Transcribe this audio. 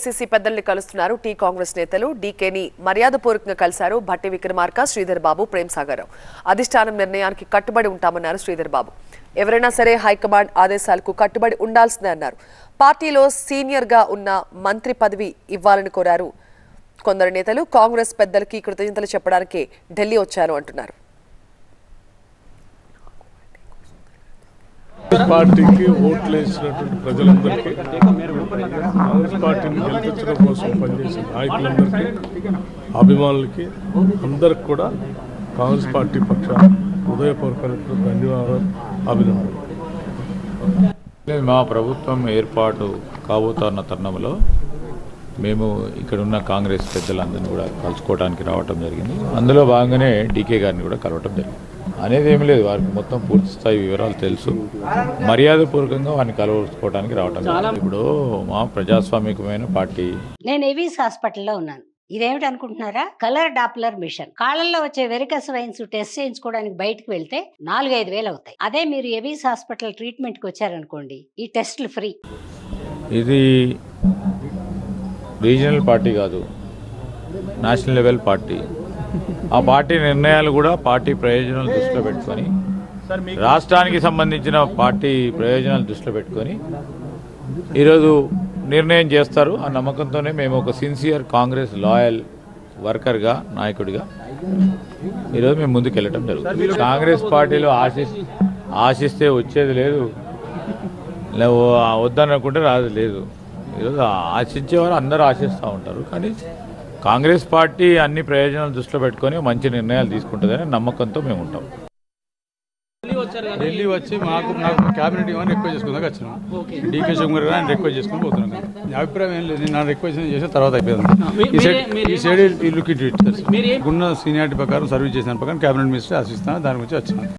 AICC పెద్దల్ని కలుస్తున్నారు tea Congress నేతలు. డీకేని మర్యాదపూర్వకంగా కలిశారు భట్టి విక్రమార్క, శ్రీధర్ బాబు, ప్రేమ్ సాగర్. అధిష్టానం నిర్ణయానికి కట్టుబడి ఉంటామన్నారు శ్రీధర్ బాబు. ఎవరైనా సరే హైకమాండ్ ఆదేశాలకు కట్టుబడి ఉండాల్సిందే అన్నారు. పార్టీలో సీనియర్ గా ఉన్న మంత్రి పదవి ఇవ్వాలని కోరారు. కొందరు నేతలు కాంగ్రెస్ పెద్దలకి కృతజ్ఞతలు చెప్పడానికి ఢిల్లీ వచ్చారు అంటున్నారు. పార్టీకి ఓట్లు వేసినటువంటి ప్రజలందరికీ, కాంగ్రెస్ పార్టీని గెలిపించడం కోసం పనిచేసిన నాయకులందరికీ, అభిమానులకి అందరికి కూడా కాంగ్రెస్ పార్టీ పక్షాన హృదయపూర్వక ధన్యవాదాలు, అభినందనలు. మా ప్రభుత్వం ఏర్పాటు కాబోతున్న తరుణంలో మేము ఇక్కడున్న కాంగ్రెస్ పెద్దలందరినీ కూడా కలుసుకోవడానికి రావటం జరిగింది. అందులో భాగంగానే డీకే గారిని కూడా కలవటం జరిగింది. అనేది ఏమి లేదు, వారికి మొత్తం పూర్తి స్థాయి వివరాలు తెలుసు. మర్యాదపూర్వకంగా వారిని కలుసుకోవడానికి రావటం జరిగింది. ఇప్పుడు మా ప్రజాస్వామికమైన పార్టీ. నేను ఏవీస్ హాస్పిటల్లో ఉన్నాను. ఇదేమిటి అనుకుంటున్నారా? Colour Doppler machine. కాళ్ళల్లో వచ్చే వెరికస్ వైన్స్ టెస్ట్ చేయించుకోవడానికి బయటకు వెళ్తే 4-5 వేలు అవుతాయి. అదే మీరు ఏవీస్ హాస్పిటల్ ట్రీట్మెంట్కి వచ్చారనుకోండి, ఈ టెస్టులు ఫ్రీ. ఇది రీజనల్ పార్టీ కాదు, నేషనల్ లెవెల్ పార్టీ. ఆ పార్టీ నిర్ణయాలు కూడా పార్టీ ప్రయోజనాలు దృష్టిలో పెట్టుకొని, రాష్ట్రానికి సంబంధించిన పార్టీ ప్రయోజనాలు దృష్టిలో పెట్టుకొని ఈరోజు నిర్ణయం చేస్తారు. ఆ నమ్మకంతోనే మేము ఒక సిన్సియర్ కాంగ్రెస్ లాయల్ వర్కర్గా, నాయకుడిగా ఈరోజు మేము ముందుకు వెళ్ళటం జరుగుతుంది. కాంగ్రెస్ పార్టీలో ఆశిస్తే వచ్చేది లేదు, వద్దనుకుంటే రాదు లేదు. ఈరోజు ఆశించేవారు అందరూ ఆశిస్తూ ఉంటారు. కానీ కాంగ్రెస్ పార్టీ అన్ని ప్రయోజనాలు దృష్టిలో పెట్టుకొని మంచి నిర్ణయాలు తీసుకుంటుందని నమ్మకంతో మేము ఉంటాం. ఢిల్లీ వచ్చి నాకు క్యాబినెట్ ఇవ్వని రిక్వెస్ట్ చేసుకుందాక వచ్చినాం. డీకే శివకుమార్ గారు రిక్వెస్ట్ చేసుకుని పోతున్నాను. నా అభిప్రాయం ఏం లేదు, నేను రిక్వెస్ట్ చేసిన తర్వాత అయిపోయింది. ఈ సైడ్ గున్న సీనియారిటీ ప్రకారం సర్వీస్ చేసిన ప్రకారం క్యాబినెట్ మినిస్టర్ ఆశిస్తాను, దాని గురించి వచ్చినాను.